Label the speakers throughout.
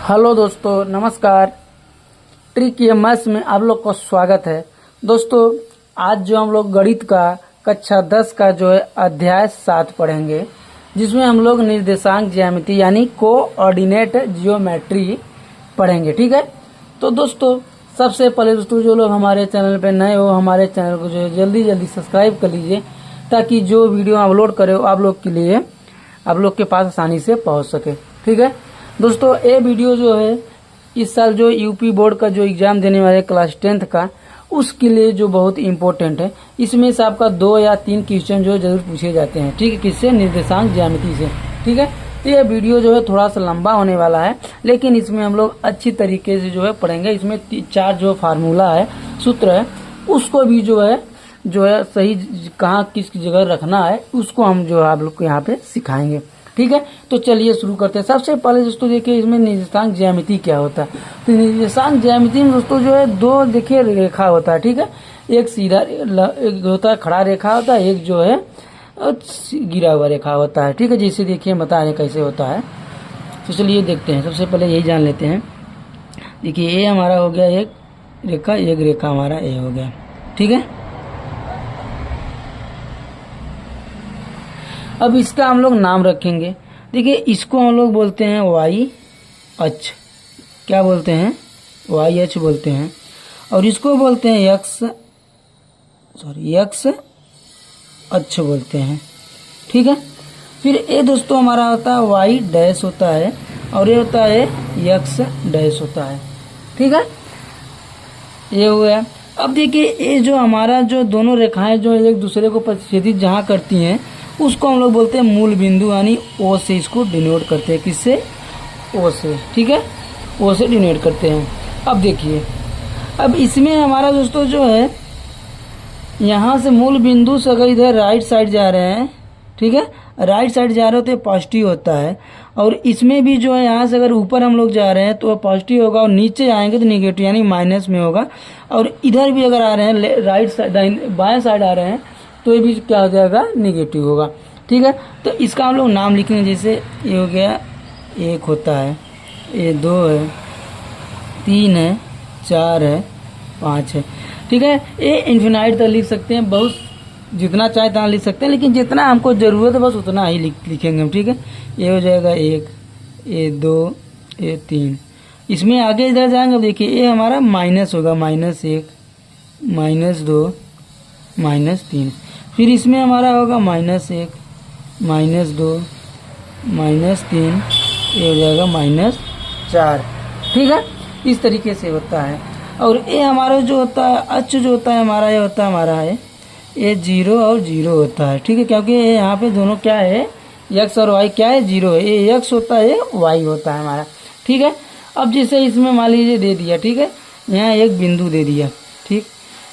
Speaker 1: Hello दोस्तों, नमस्कार। Trick MS में आप लोग का स्वागत है। दोस्तों, आज जो हम लोग गणित का कक्षा 10 का जो है अध्याय 7 पढ़ेंगे, जिसमें हम लोग निर्देशांक ज्यामिति यानी कोऑर्डिनेट जियोमेट्री पढ़ेंगे। ठीक है। तो दोस्तों, सबसे पहले दोस्तों जो लोग हमारे चैनल पे नए हो, हमारे चैनल को जो है जल्दी जल्दी सब्सक्राइब कर लीजिए, ताकि जो वीडियो अपलोड करे हो आप लोग के लिए, आप लोग के पास आसानी से पहुंच सके। ठीक है दोस्तों, ये वीडियो जो है इस साल जो यूपी बोर्ड का जो एग्जाम देने वाले क्लास 10th का, उसके लिए जो बहुत इंपॉर्टेंट है। इसमें से आपका 2 या 3 क्वेश्चन जो जरूर पूछे जाते हैं। ठीक है, किससे? निर्देशांक ज्यामिति से। ठीक है, तो ये वीडियो जो है थोड़ा सा लंबा होने वाला है, लेकिन इसमें हम लोग अच्छी तरीके से जो है पढ़ेंगे। इसमें 4 जो फार्मूला है, सूत्र है, उसको भी जो है सही कहाँ किस जगह रखना है, उसको हम जो है आप लोग को यहाँ पे सिखाएंगे। ठीक है, तो चलिए शुरू करते हैं। सबसे पहले दोस्तों देखिए, इसमें निर्देशांक ज्यामिति क्या होता है। तो निर्देशांक ज्यामिति में दोस्तों जो है 2 देखिए रेखा होता है। ठीक है, एक सीधा एक होता है, खड़ा रेखा होता है, एक जो है गिरा हुआ रेखा होता है। ठीक है, जैसे देखिए बता रहे कैसे होता है। तो चलिए देखते हैं। सबसे पहले यही जान लेते हैं। देखिए, ये हमारा हो गया एक रेखा हमारा ये हो गया। ठीक है, अब इसका हम लोग नाम रखेंगे। देखिए, इसको हम लोग बोलते हैं वाई अक्ष। क्या बोलते हैं? वाई अक्ष बोलते हैं। और इसको बोलते हैं एक्स अक्ष बोलते हैं। ठीक है, फिर ये दोस्तों हमारा होता है वाई डैश होता है, और ये होता है एक्स डैश होता है। ठीक है, ये हुआ। अब देखिए, ये जो हमारा जो दोनों रेखाएं जो एक दूसरे को प्रतिच्छेदित जहाँ करती हैं, उसको हम लोग बोलते हैं मूल बिंदु, यानी ओ से इसको डिनोट करते हैं। किससे? ओ से। ठीक है, ओ से डिनोट करते हैं। अब देखिए, अब इसमें हमारा दोस्तों जो है यहाँ से मूल बिंदु से अगर इधर राइट साइड जा रहे हैं, ठीक है, राइट साइड जा रहे हो तो पॉजिटिव होता है। और इसमें भी जो है यहाँ से अगर ऊपर हम लोग जा रहे हैं तो पॉजिटिव होगा, और नीचे आएंगे तो निगेटिव यानी माइनस में होगा। और इधर भी अगर आ रहे हैं राइट साइड बाएं साइड आ रहे हैं तो ये भी क्या हो जाएगा? निगेटिव होगा। ठीक है, तो इसका हम लोग नाम लिखेंगे। जैसे ये हो गया 1 होता है, ये 2 है, 3 है, 4 है, 5 है। ठीक है, ये इन्फिनाइट तक लिख सकते हैं, बहुत जितना चाहे उतना लिख सकते हैं, लेकिन जितना हमको जरूरत है बस उतना ही लिखेंगे हम। ठीक है, ये हो जाएगा 1, ये 2, ये 3। इसमें आगे इधर जाएंगे, देखिए ये हमारा माइनस होगा, -1, -2, -3। फिर इसमें हमारा होगा -1, -2, -3, ये हो जाएगा -4। ठीक है, इस तरीके से होता है। और ये हमारा जो होता है अक्ष जो होता है हमारा, ये होता है हमारा है ये 0 और 0 होता है। ठीक है, क्योंकि यहाँ पे दोनों क्या है, x और y क्या है? 0 है। ये x होता है, ये y होता है हमारा। ठीक है, अब जैसे इसमें मान लीजिए दे दिया, ठीक है, यहाँ एक बिंदु दे दिया। ठीक,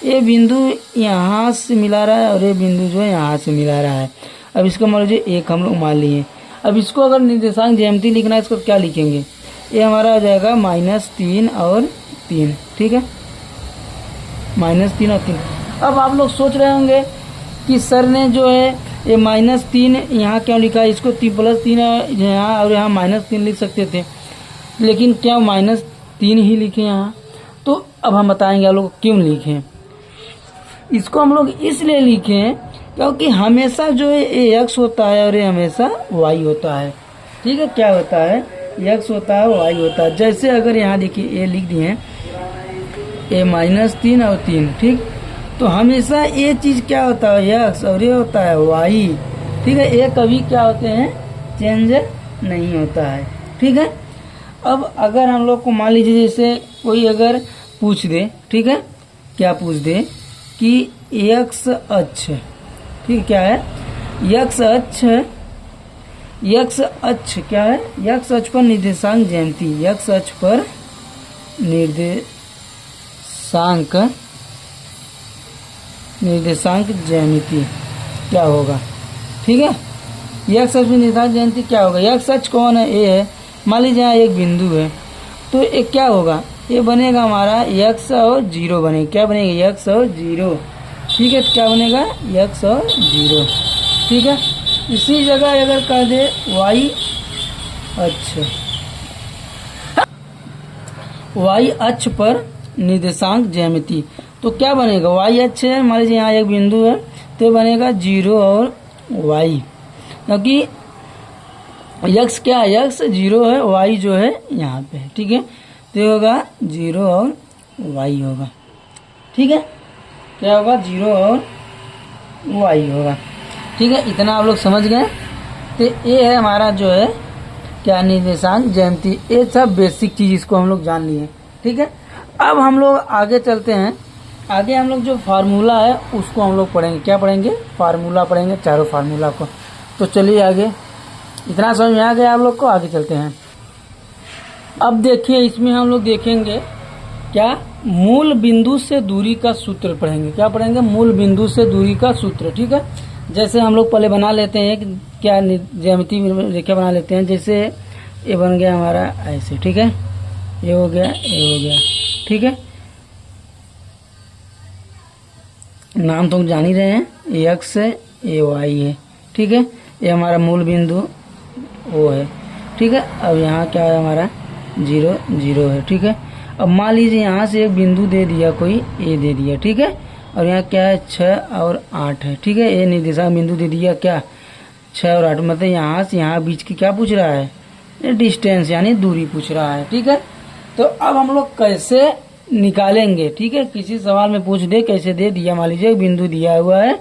Speaker 1: ये बिंदु यहाँ से मिला रहा है और ये बिंदु जो है यहाँ से मिला रहा है। अब इसको मान लीजिए 1 हम लोग मान लिए। अब इसको अगर निर्देशांक ज्यामिति लिखना है, इसको क्या लिखेंगे? ये हमारा हो जाएगा -3 और 3। ठीक है, -3 और 3। अब आप लोग सोच रहे होंगे कि सर ने जो है ये -3 यहाँ क्यों लिखा है? इसको +3 यहाँ और यहाँ -3 लिख सकते थे, लेकिन क्या -3 ही लिखे यहाँ? तो अब हम बताएंगे आप लोग क्यों लिखे। इसको हम लोग इसलिए लिखे हैं क्योंकि हमेशा जो है ये x होता है और ये हमेशा y होता है। ठीक है, क्या होता है? x होता है, y होता है। जैसे अगर यहाँ देखिए ये लिख दिए ये -3 और 3। ठीक, तो हमेशा ये चीज़ क्या होता है? x, और ये होता है y। ठीक है, ये कभी क्या होते हैं? चेंज नहीं होता है। ठीक है, अब अगर हम लोग को मान लीजिए जैसे कोई अगर पूछ दे, ठीक है, क्या पूछ दे कि x अक्ष, ठीक, क्या है? x अक्ष, x अक्ष क्या है? x अक्ष पर निर्देशांक ज्यामिति, x अक्ष पर निर्देशांक ज्यामिति क्या होगा? ठीक है, x अक्ष पर निर्देशांक ज्यामिति क्या होगा? x अक्ष कौन है? ये है। मान लीजिए यहाँ एक बिंदु है, तो एक क्या होगा? ये बनेगा हमारा x और 0 बनेगा। क्या बनेगा? x और 0। ठीक है, क्या बनेगा? x और 0। ठीक है, इसी जगह अगर कह दे y अक्ष, वाई अक्ष पर निर्देशांक ज्यामिति। तो क्या बनेगा, वाई अक्ष है, मान लीजिए यहाँ एक बिंदु है, तो बनेगा 0 और वाई, क्योंकि यक्स क्या है, यक्स 0 है, वाई जो है यहाँ पे है, ठीक है। तो ये होगा 0 और वाई होगा, ठीक है। क्या होगा, 0 और वाई होगा, ठीक है। इतना आप लोग समझ गए। तो ये है हमारा जो है क्या, निर्देशांक ज्यामिति। ये सब बेसिक चीज इसको हम लोग जान लिए, ठीक है। अब हम लोग आगे चलते हैं। आगे हम लोग जो फार्मूला है उसको हम लोग पढ़ेंगे। क्या पढ़ेंगे, फार्मूला पढ़ेंगे, चारों फार्मूला को। तो चलिए आगे, इतना समझ में आ गया आप लोग को, आगे चलते हैं। अब देखिए इसमें हम लोग देखेंगे क्या, मूल बिंदु से दूरी का सूत्र पढ़ेंगे। क्या पढ़ेंगे, मूल बिंदु से दूरी का सूत्र, ठीक है। जैसे हम लोग पहले बना लेते हैं कि क्या, ज्यामिति रेखा बना लेते हैं। जैसे ये बन गया हमारा ऐसे, ठीक है, ये हो गया, ये हो गया, ठीक है। नाम तो जान ही रहे हैं, ये एक्स है, ये वाई है, ठीक है। ये हमारा मूल बिंदु वो है, ठीक है। अब यहाँ क्या है हमारा 0 0 है, ठीक है। अब मान लीजिए यहाँ से एक बिंदु दे दिया, कोई ए दे दिया, ठीक है। और यहाँ क्या है 6 और 8 है, ठीक है। ये निर्देशांक बिंदु दे दिया क्या, 6 और 8, मतलब यहाँ से यहाँ बीच की क्या पूछ रहा है, डिस्टेंस यानी दूरी पूछ रहा है, ठीक है। तो अब हम लोग कैसे निकालेंगे, ठीक है। किसी सवाल में पूछ दे कैसे दे दिया, मान लीजिए एक बिंदु दिया हुआ है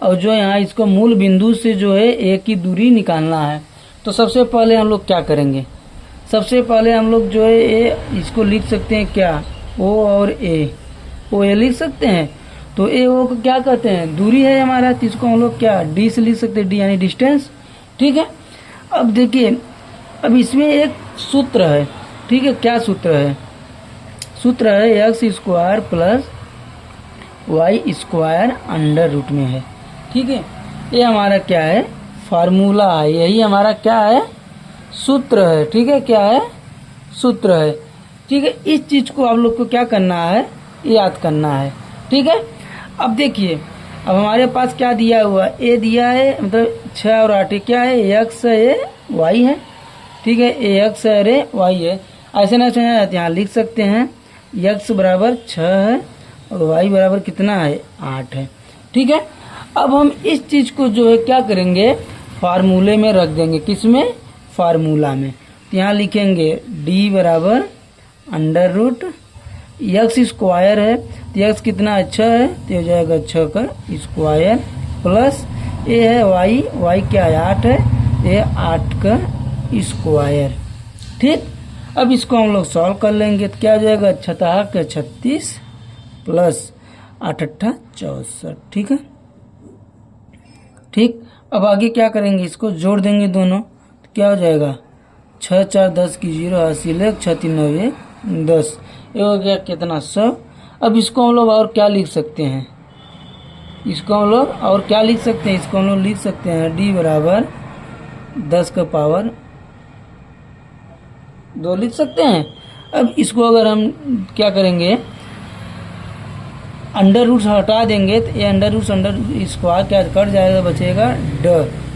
Speaker 1: और जो यहाँ इसको मूल बिंदु से जो है ए की दूरी निकालना है। तो सबसे पहले हम लोग क्या करेंगे, सबसे पहले हम लोग जो है ए इसको लिख सकते हैं क्या, ओ और ए, ओ ए लिख सकते हैं। तो ए ओ को क्या कहते हैं, दूरी है हमारा, तो इसको हम लोग क्या डी से लिख सकते हैं, डी यानी डिस्टेंस, ठीक है। अब देखिए, अब इसमें एक सूत्र है, ठीक है। क्या सूत्र है, सूत्र है x square plus y square under root में है, ठीक है। ये हमारा क्या है, फार्मूला है, यही हमारा क्या है, सूत्र है, ठीक है। क्या है, सूत्र है, ठीक है। इस चीज को आप लोग को क्या करना है, याद करना है, ठीक है। अब देखिए, अब हमारे पास क्या दिया हुआ, ए दिया है, मतलब 6 और 8 क्या है, एक्स है, ये वाई है, ठीक है। ए एक्स है, अरे वाई है, ऐसे ना यहाँ लिख सकते हैं, एक्स बराबर 6 है और वाई बराबर कितना है, 8 है, ठीक है। अब हम इस चीज को जो है क्या करेंगे, फार्मूले में रख देंगे, किसमें, फार्मूला में। तो यहाँ लिखेंगे डी बराबर अंडर रूट एक्स स्क्वायर है, तो एक्स कितना है, 6 है, तो हो जाएगा 6 का स्क्वायर प्लस ए है वाई, वाई क्या है, 8 है, ये 8 का स्क्वायर, ठीक। अब इसको हम लोग सॉल्व कर लेंगे, तो क्या हो जाएगा, 6 के 36 प्लस 8 8 64, ठीक है, ठीक। अब आगे क्या करेंगे, इसको जोड़ देंगे दोनों, तो क्या हो जाएगा, 6 4 10 की 0 हासिल है, 6 3 9 10, ये हो गया कितना, 100। अब इसको हम लोग और क्या लिख सकते हैं, इसको हम लोग और क्या लिख सकते हैं, इसको हम लोग लिख सकते हैं डी बराबर 10 का पावर 2 लिख सकते हैं। अब इसको अगर हम क्या करेंगे, अंडर रूट हटा देंगे, तो ये अंडर स्क्वायर क्या कट जाएगा, बचेगा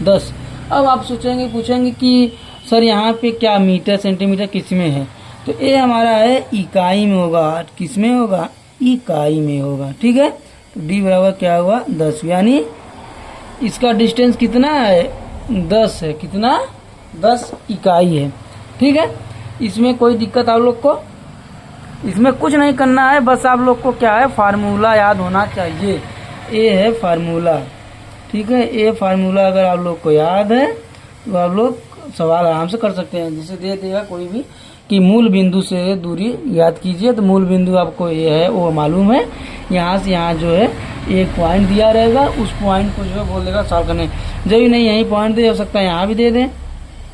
Speaker 1: 10। अब आप सोचेंगे, पूछेंगे कि सर यहाँ पे क्या मीटर सेंटीमीटर किस में है, तो ये हमारा है इकाई में होगा, किस में होगा, इकाई में होगा, ठीक है। तो डी बराबर क्या हुआ, 10, यानी इसका डिस्टेंस कितना है, 10 है, कितना, 10 इकाई है, ठीक है। इसमें कोई दिक्कत आप लोग को, इसमें कुछ नहीं करना है, बस आप लोग को क्या है, फार्मूला याद होना चाहिए। ये है फार्मूला, ठीक है। ये फार्मूला अगर आप लोग को याद है तो आप लोग सवाल आराम से कर सकते हैं। जैसे दे देगा कोई भी कि मूल बिंदु से दूरी याद कीजिए, तो मूल बिंदु आपको ये है, वो मालूम है, यहाँ से यहाँ जो है एक पॉइंट दिया रहेगा, उस पॉइंट को जो है बोल देगा सॉल्व करने। जब भी नहीं यही पॉइंट दे सकता है, यहाँ भी दे दें,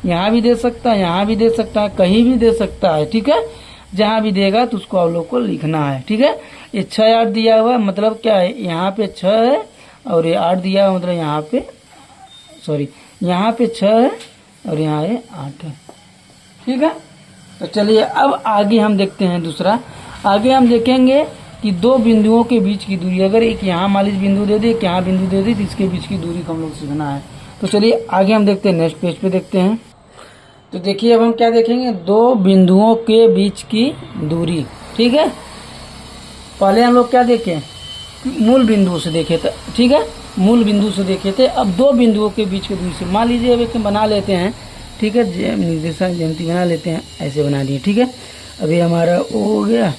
Speaker 1: यहाँ भी दे सकता है, यहाँ भी दे सकता है, कहीं भी दे सकता है, ठीक है। जहाँ भी देगा तो उसको आप लोग को लिखना है, ठीक है। ये 6 8 दिया हुआ मतलब क्या है, यहाँ पे 6 है और ये 8 दिया हुआ, मतलब यहाँ पे सॉरी यहाँ पे 6 है और यहाँ ये 8 है, ठीक है। तो चलिए अब आगे हम देखते हैं दूसरा। आगे हम देखेंगे कि दो बिंदुओं के बीच की दूरी, अगर एक यहाँ मान लीजिए बिंदु दे दे, एक यहाँ बिंदु दे दे, तो इसके बीच की दूरी को हम लोग सीखना है। तो चलिए आगे हम देखते हैं, नेक्स्ट पेज पे देखते हैं। तो देखिए अब हम क्या देखेंगे, दो बिंदुओं के बीच की दूरी। ठीक है, पहले हम लोग क्या देखें, मूल बिंदु से देखे थे। ठीक है, मूल बिंदु से देखे थे। अब दो बिंदुओं के बीच की दूरी से मान लीजिए अब एक बना लेते हैं। ठीक है, निर्देशांक ज्यामिति बना लेते हैं, ऐसे बना दिए। ठीक है, अभी हमारा वो हो गया,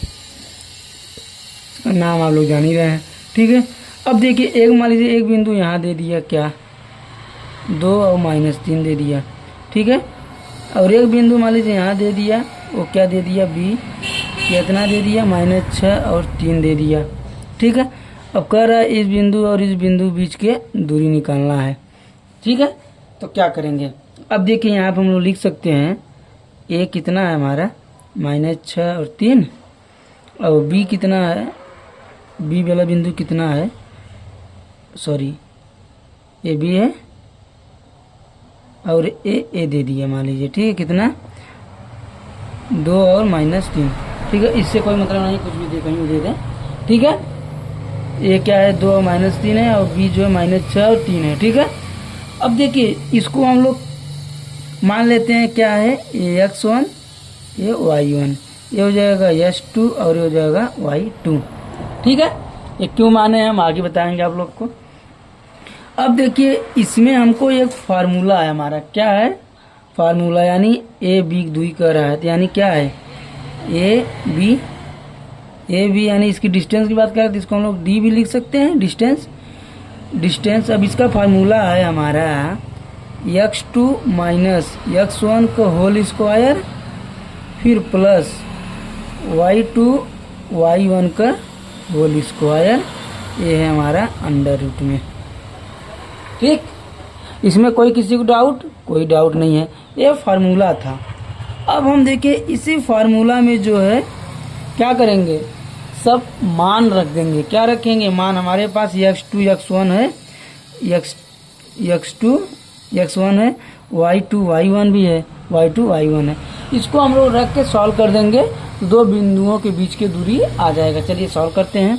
Speaker 1: इसका नाम आप लोग जान ही रहे हैं। ठीक है, अब देखिए एक मान लीजिए एक बिंदु यहाँ दे दिया, क्या 2 और -3 दे दिया। ठीक है, और एक बिंदु मान लीजिए यहाँ दे दिया, वो क्या दे दिया, बी, कितना दे दिया, -6 और 3 दे दिया। ठीक है, अब कह रहा है इस बिंदु और इस बिंदु बीच के दूरी निकालना है। ठीक है, तो क्या करेंगे, अब देखिए यहाँ पर हम लोग लिख सकते हैं ए कितना है हमारा, -6 और 3, और बी कितना है, बी वाला बिंदु कितना है, सॉरी ए बी है, और ए दे दिया मान लीजिए। ठीक है, कितना 2 और -3। ठीक है, इससे कोई मतलब नहीं, कुछ भी दे कहीं भी दे दें। ठीक है, ये क्या है 2 और -3 है, और बी जो है -6 और 3 है। ठीक है, अब देखिए इसको हम लोग मान लेते हैं क्या है, ये x1 ये y1, ये हो जाएगा s2 और ये हो जाएगा y2। ठीक है, ये क्यों माने हम आगे बताएंगे आप लोग को। अब देखिए इसमें हमको एक फार्मूला है हमारा, क्या है फार्मूला, यानी ए बी दूरी कर रहा है, तो यानी क्या है ए बी यानी इसकी डिस्टेंस की बात करें तो इसको हम लोग डी भी लिख सकते हैं, डिस्टेंस। अब इसका फार्मूला है हमारा x2 माइनस x1 का होल स्क्वायर, फिर प्लस y2 y1 का होल स्क्वायर, ये है हमारा अंडर रूट में। ठीक, इसमें कोई डाउट नहीं है, ये फार्मूला था। अब हम देखिए इसी फार्मूला में जो है क्या करेंगे, सब मान रख देंगे। क्या रखेंगे, मान हमारे पास x2 x1 है, x2 x1 है, y2 y1 भी है, y2 y1 है। इसको हम लोग रख के सॉल्व कर देंगे, दो बिंदुओं के बीच की दूरी आ जाएगा। चलिए सॉल्व करते हैं।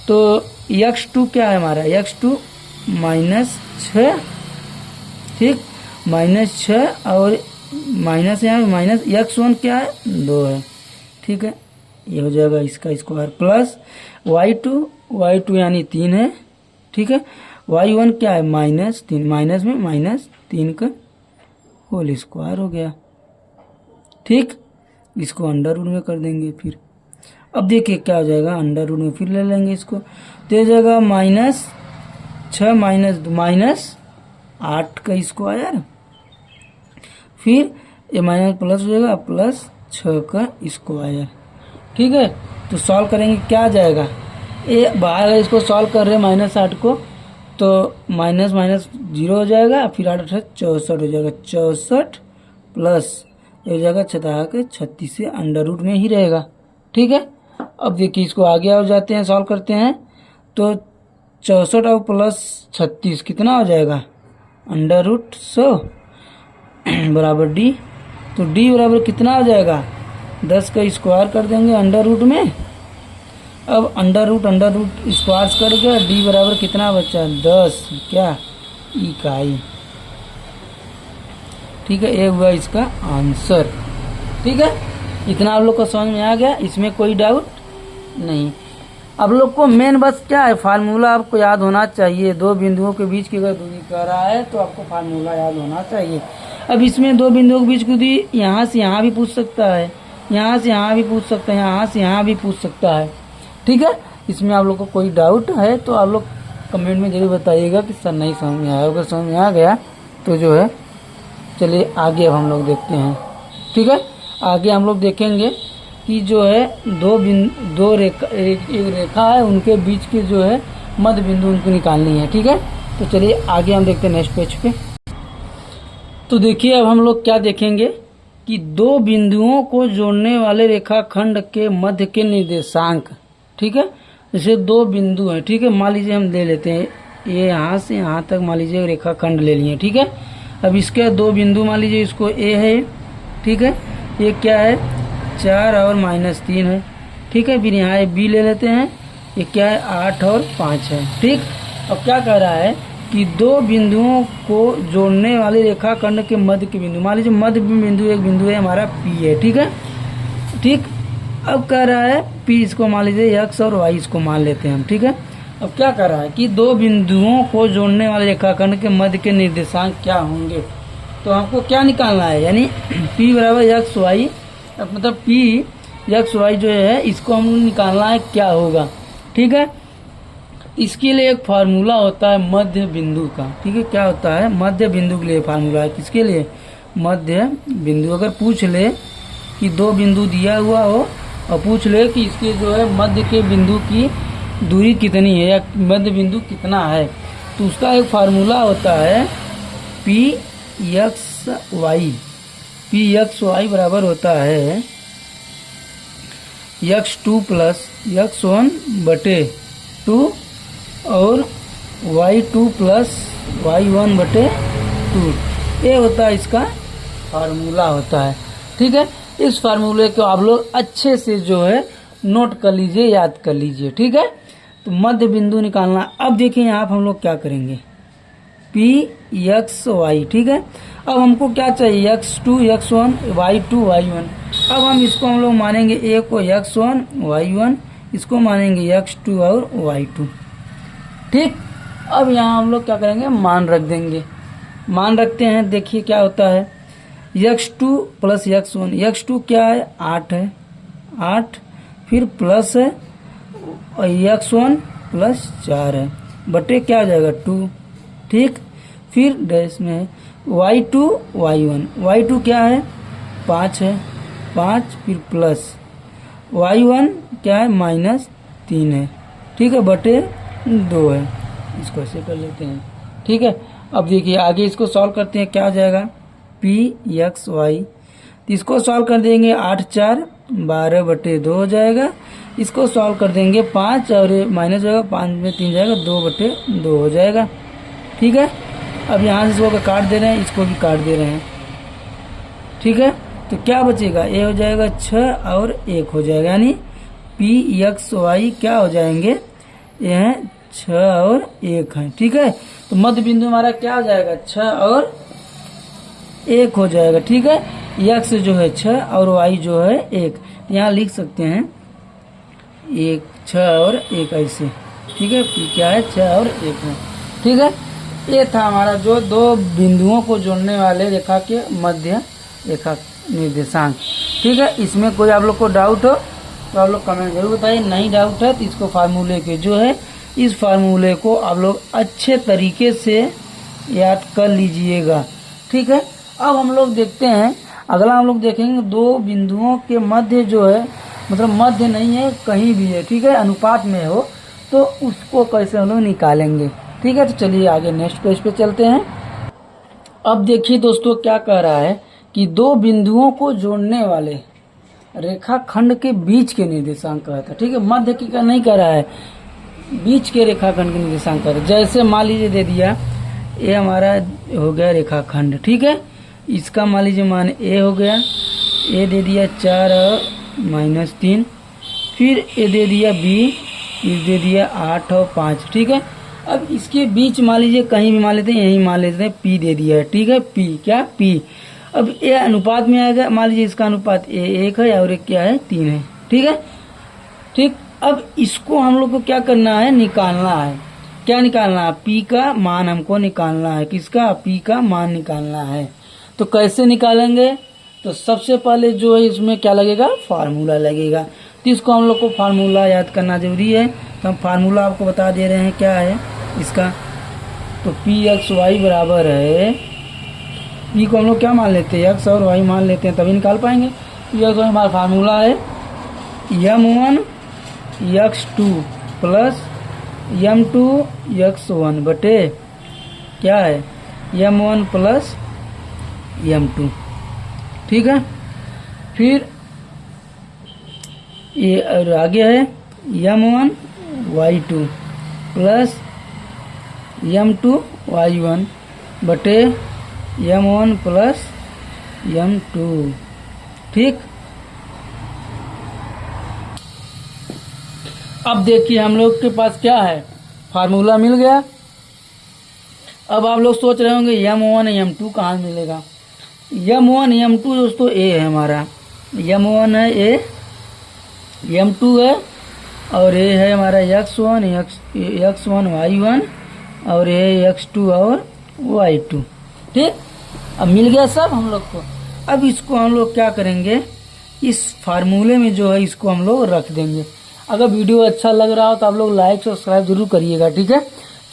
Speaker 1: तो x2 क्या है हमारा, x2 -6, ठीक, -6 और माइनस यहाँ माइनस x1 क्या है 2 है। ठीक है, ये हो जाएगा इसका स्क्वायर, प्लस y2 यानी 3 है। ठीक है, y1 क्या है -3, माइनस में -3 का होल स्क्वायर हो गया। ठीक, इसको अंडर रूट में कर देंगे। फिर अब देखिए क्या हो जाएगा, अंडर रूट में फिर ले लेंगे इसको, तो हो जाएगा -6 -8 का स्क्वायर, फिर ये माइनस प्लस हो जाएगा, +6 का स्क्वायर। ठीक है, तो सॉल्व करेंगे क्या आ जाएगा, ये बाहर इसको सॉल्व कर रहे हैं -8 को, तो माइनस 0 हो जाएगा, फिर 8 64 हो जाएगा, 64 प्लस ये हो जाएगा 36 से अंडर रूट में ही रहेगा। ठीक है, अब देखिए इसको आगे आ जाते हैं, सॉल्व करते हैं, तो 64 और +36 कितना हो जाएगा, √100 बराबर डी। तो डी बराबर कितना हो जाएगा, 10 का स्क्वायर कर देंगे अंडर रूट में। अब अंडर रूट स्क्वायर कर गया, डी बराबर कितना बचा 10 क्या इकाई। ठीक है, ये हुआ इसका आंसर। ठीक है, इतना आप लोग को समझ में आ गया, इसमें कोई डाउट नहीं। अब लोग को मेन बस क्या है, फार्मूला आपको याद होना चाहिए। दो बिंदुओं के बीच की अगर दूरी कर रहा है तो आपको फार्मूला याद होना चाहिए। अब इसमें दो बिंदुओं के बीच की दूरी यहाँ से यहाँ भी पूछ सकता है, यहाँ से यहाँ भी पूछ सकता है, यहाँ से यहाँ भी पूछ सकता है। ठीक है, इसमें आप लोग को कोई डाउट है तो आप लोग कमेंट में जरूर बताइएगा कि सर नहीं समझ में आया। अगर समझ में आ गया तो जो है चलिए आगे अब हम लोग देखते हैं। ठीक है, आगे हम लोग देखेंगे कि जो है एक रेखा है, उनके बीच के जो है मध्य बिंदु उनको निकालनी है। ठीक है, तो चलिए आगे हम देखते हैं नेक्स्ट पेज पे। तो देखिए अब हम लोग क्या देखेंगे कि दो बिंदुओं को जोड़ने वाले रेखाखंड के मध्य के निर्देशांक। ठीक है, जैसे दो बिंदु हैं, ठीक है, मान लीजिए हम ले लेते हैं ये यहाँ से यहाँ तक, मान लीजिए रेखाखंड ले लिए। ठीक है, अब इसके दो बिंदु मान लीजिए इसको ए है, ठीक है, ये क्या है 4 और -3 है। ठीक है, फिर यहाँ बी ले लेते हैं, ये क्या है 8 और 5 है। ठीक, अब क्या कह रहा है कि दो बिंदुओं को जोड़ने वाले रेखाखंड के मध्य के बिंदु, मान लीजिए मध्य बिंदु एक बिंदु है हमारा P है, ठीक है। ठीक, अब कह रहा है P, इसको मान लीजिए x और y इसको मान लेते हैं हम, ठीक है। अब क्या कर रहा है कि दो बिंदुओं को जोड़ने वाले रेखाखंड के मध्य के निर्देशांक क्या होंगे, तो हमको क्या निकालना है, यानी P बराबर एक्स वाई, मतलब P एक्स वाई जो है इसको हम निकालना है क्या होगा, ठीक है। इसके लिए एक फार्मूला होता है मध्य बिंदु का, ठीक है। क्या होता है, मध्य बिंदु के लिए फार्मूला है, किसके लिए, मध्य बिंदु। अगर पूछ ले कि दो बिंदु दिया हुआ हो और पूछ ले कि इसके जो है मध्य के बिंदु की दूरी कितनी है या मध्य बिंदु कितना है, तो उसका एक फार्मूला होता है पी एक्स वाई बराबर होता है x2 प्लस x1 बटे 2 और y2 प्लस y1 बटे 2। ये होता है इसका फार्मूला होता है, ठीक है। इस फार्मूले को आप लोग अच्छे से जो है नोट कर लीजिए, याद कर लीजिए, ठीक है। तो मध्य बिंदु निकालना। अब देखिए यहाँ पर हम लोग क्या करेंगे, पी एक्स वाई, ठीक है। अब हमको क्या चाहिए, x2 x1 y2 y1। अब हम इसको हम लोग मानेंगे ए को x1 y1, इसको मानेंगे x2 और y2, ठीक। अब यहाँ हम लोग क्या करेंगे, मान रख देंगे, मान रखते हैं। देखिए क्या होता है, x2 प्लस x1, x2 क्या है 8 है, 8 फिर प्लस है और x1 प्लस 4 है बटे क्या हो जाएगा 2, ठीक। फिर डैश में y2 y1 क्या है 5 है, 5 फिर प्लस y1 क्या है -3 है, ठीक है, बटे 2 है। इसको ऐसे कर लेते हैं, ठीक है। अब देखिए आगे इसको सॉल्व करते हैं, क्या हो जाएगा पी एक्स वाई, इसको सॉल्व कर देंगे 8 4 12 बटे 2 हो जाएगा। इसको सॉल्व कर देंगे 5 और माइनस होगा, 5 में 3 जाएगा, 2 बटे 2 हो जाएगा, ठीक है। अब यहाँ से इसको काट दे रहे हैं, इसको भी काट दे रहे हैं, ठीक है। तो क्या बचेगा, ए हो जाएगा 6 और 1 हो जाएगा, यानी पी एक्स वाई क्या हो जाएंगे, ये है 6 और 1 है, ठीक है। तो मध्य बिंदु हमारा क्या हो जाएगा 6 और 1 हो जाएगा, ठीक है। एक्स जो है 6 और वाई जो है 1, यहाँ लिख सकते हैं 6 और 1 ऐसे, ठीक है। पी क्या है 6 और 1 है, ठीक है। ये था हमारा जो दो बिंदुओं को जोड़ने वाले रेखा के मध्य रेखा निर्देशांक, ठीक है। इसमें कोई आप लोग को डाउट हो तो आप लोग कमेंट जरूर बताइए, नहीं डाउट है तो इसको फार्मूले के जो है इस फार्मूले को आप लोग अच्छे तरीके से याद कर लीजिएगा, ठीक है। अब हम लोग देखते हैं अगला, हम लोग देखेंगे दो बिंदुओं के मध्य जो है, मतलब मध्य नहीं है कहीं भी है, ठीक है, अनुपात में हो तो उसको कैसे हम लोग निकालेंगे, ठीक है। तो चलिए आगे नेक्स्ट पेज पे चलते हैं। अब देखिए दोस्तों क्या कह रहा है कि दो बिंदुओं को जोड़ने वाले रेखाखंड के बीच के निर्देशांक कहा था, ठीक है। मध्य की का नहीं कह रहा है, बीच के रेखाखंड के निर्देशांक कह रहा है। जैसे मान लीजिए दे दिया ये हमारा हो गया रेखाखंड, ठीक है। इसका मान लीजिए मान ए हो गया, ए दे दिया 4 और -3, फिर ए दे दिया बी, ये दे दिया 8 और 5, ठीक है। अब इसके बीच मान लीजिए कहीं भी मान लेते हैं, यहीं मान लेते हैं पी दे दिया है, ठीक है, पी क्या पी। अब ये अनुपात में आएगा, मान लीजिए इसका अनुपात ए 1 है और एक क्या है 3 है, ठीक है, ठीक। अब इसको हम लोग को क्या करना है, निकालना है। क्या निकालना है, पी का मान हमको निकालना है, किसका, पी का मान निकालना है। तो कैसे निकालेंगे, तो सबसे पहले जो है इसमें क्या लगेगा, फार्मूला लगेगा। तो इसको हम लोग को फार्मूला याद करना जरूरी है, तो हम फार्मूला आपको बता दे रहे हैं क्या है इसका। तो पी एक्स वाई बराबर है, पी को हम लोग क्या मान लेते हैं, एक्स और वाई मान लेते हैं तभी निकाल पाएंगे। पी एक्स वाई हमारा फार्मूला है m1 x2 plus m2 x1 बटे क्या है m1 प्लस m2, ठीक है। फिर ये और आगे है m1 y2 plus m2 y1 बटे m1 प्लस m2, ठीक। अब देखिए हम लोग के पास क्या है, फार्मूला मिल गया। अब आप लोग सोच रहे होंगे M1 M2 कहाँ मिलेगा। M1 M2 दोस्तों ए है हमारा, M1 है ए, M2 है और ये है हमारा X1 Y1 और ये X2 और Y2। ठीक, अब मिल गया सब हम लोग को। अब इसको हम लोग क्या करेंगे, इस फार्मूले में जो है इसको हम लोग रख देंगे। अगर वीडियो अच्छा लग रहा हो तो आप लोग लाइक सब्सक्राइब जरूर करिएगा। ठीक है,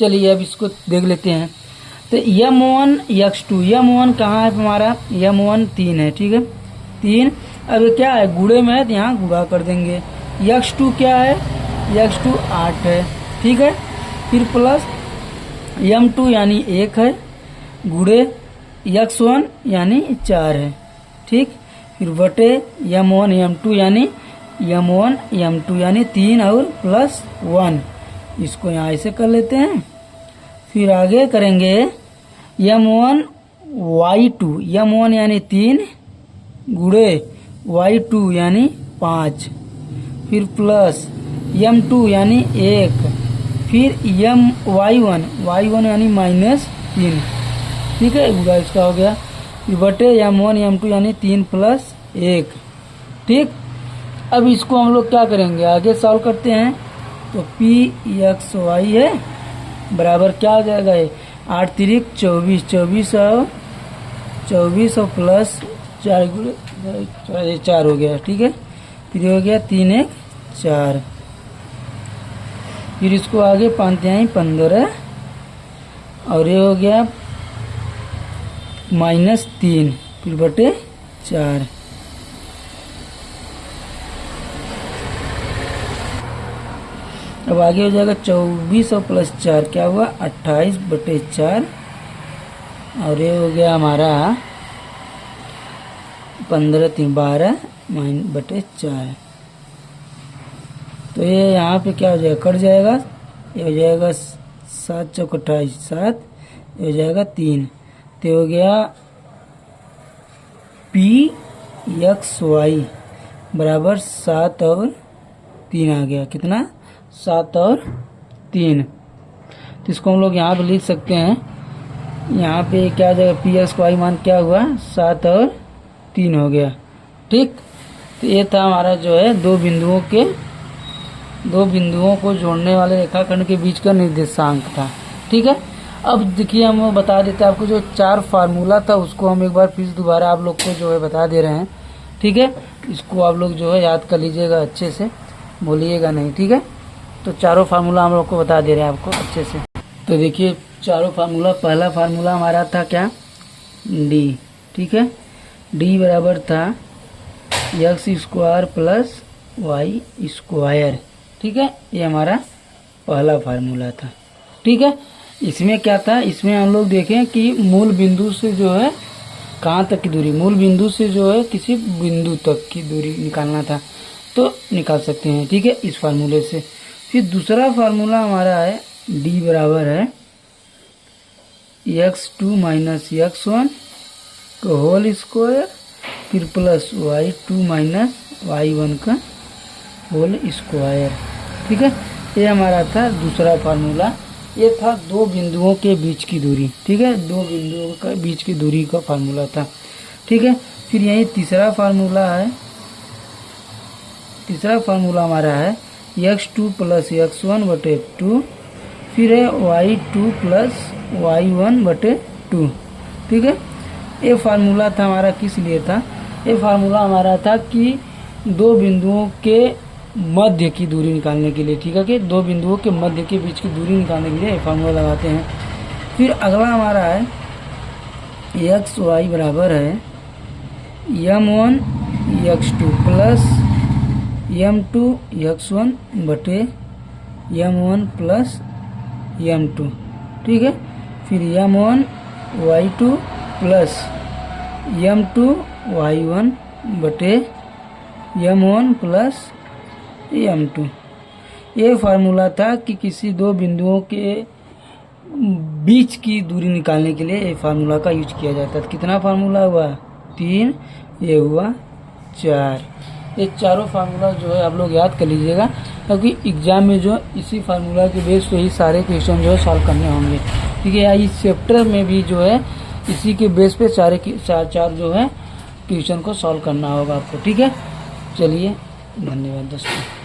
Speaker 1: चलिए अब इसको देख लेते हैं। तो M1 X2, M1 कहाँ है हमारा, M1 3 है। ठीक है, 3। अब ये क्या है, गुणे में है तो यहाँ गुणा कर देंगे। X2 क्या है, X2 8 है। ठीक है, फिर प्लस M2 यानी 1 है, गुणे X1 यानी 4 है। ठीक, फिर बटे M1 M2 यानी M1 M2 यानी 3 और प्लस 1, इसको यहाँ ऐसे कर लेते हैं। फिर आगे करेंगे M1 Y2, M1 यानी 3 गुणे Y2 यानी 5, फिर प्लस M2 यानी 1, फिर Y1 यानी -3। ठीक है, गुणा इसका हो गया, फिर बटे M1 M2 यानी 3 प्लस 1। ठीक, अब इसको हम लोग क्या करेंगे, आगे सॉल्व करते हैं। तो PXY है बराबर क्या हो जाएगा, 8 3 24, 24 और प्लस 4 हो गया। ठीक है, फिर हो गया 3 1 4, फिर इसको आगे 5 3 15 और ये हो गया -3, फिर बटे 4। अब आगे हो जाएगा 24 और प्लस 4 क्या हुआ, 28 बटे 4 और ये हो गया हमारा 15 3 12 बटे 4। तो ये यहाँ पे क्या हो जाएगा, कट जाएगा, ये हो जाएगा 7 चौक 28 7, ये हो जाएगा 3, तो हो गया PXY बराबर 7 और 3 आ गया, कितना 7 और 3। तो इसको हम लोग यहाँ पे लिख सकते हैं, यहाँ पे क्या हो जाएगा, PXY मान क्या हुआ 7 और 3 हो गया। ठीक, तो ये था हमारा जो है दो बिंदुओं को जोड़ने वाले रेखाखंड के बीच का निर्देशांक था। ठीक है, अब देखिए हम बता देते हैं आपको, जो 4 फार्मूला था उसको हम एक बार फिर दोबारा आप लोग को जो है बता दे रहे हैं। ठीक है, इसको आप लोग जो है याद कर लीजिएगा, अच्छे से बोलिएगा नहीं। ठीक है, तो चारों फार्मूला हम लोग को बता दे रहे हैं आपको अच्छे से। तो देखिए चारों फार्मूला, पहला फार्मूला हमारा था क्या, D। ठीक है, D बराबर था x² प्लस y²। ठीक है, ये हमारा पहला फार्मूला था। ठीक है, इसमें क्या था, इसमें हम लोग देखें कि मूल बिंदु से जो है कहाँ तक की दूरी, मूल बिंदु से जो है किसी बिंदु तक की दूरी निकालना था, तो निकाल सकते हैं। ठीक है, इस फार्मूले से। फिर दूसरा फार्मूला हमारा है D बराबर है x2 माइनस x1 का होल स्क्वायर, फिर प्लस y2 माइनस y1 का होल स्क्वायर। ठीक है, ये हमारा था दूसरा फार्मूला। ये था दो बिंदुओं के बीच की दूरी। ठीक है, दो बिंदुओं के बीच की दूरी का फार्मूला था। ठीक है, फिर यही तीसरा फार्मूला है, तीसरा फार्मूला हमारा है x2 प्लस x1 बटे 2, फिर है y2 प्लस y1 बटे 2। ठीक है, ये फार्मूला था हमारा, किस लिए था, ये फार्मूला हमारा था कि दो बिंदुओं के मध्य की दूरी निकालने के लिए। ठीक है, कि दो बिंदुओं के मध्य के बीच की दूरी निकालने के लिए ये फार्मूला लगाते हैं। फिर अगला हमारा है xy बराबर है m1 x2 plus m2 x1 बटे m1 प्लस m2। ठीक है, फिर m1 y2 plus m2 y1 बटे m1 प्लस m2। ये फार्मूला था कि किसी दो बिंदुओं के बीच की दूरी निकालने के लिए ये फार्मूला का यूज किया जाता है। कितना फार्मूला हुआ, 3, ये हुआ 4। ये चारों फार्मूला जो है आप लोग याद कर लीजिएगा, क्योंकि एग्जाम में जो इसी फार्मूला के बेस पे ही सारे क्वेश्चन जो है सॉल्व करने होंगे। ठीक है। इस चैप्टर में भी जो है इसी के बेस पे चार जो है क्वेश्चन को सॉल्व करना होगा आपको, ठीक है। चलिए, धन्यवाद दोस्तों।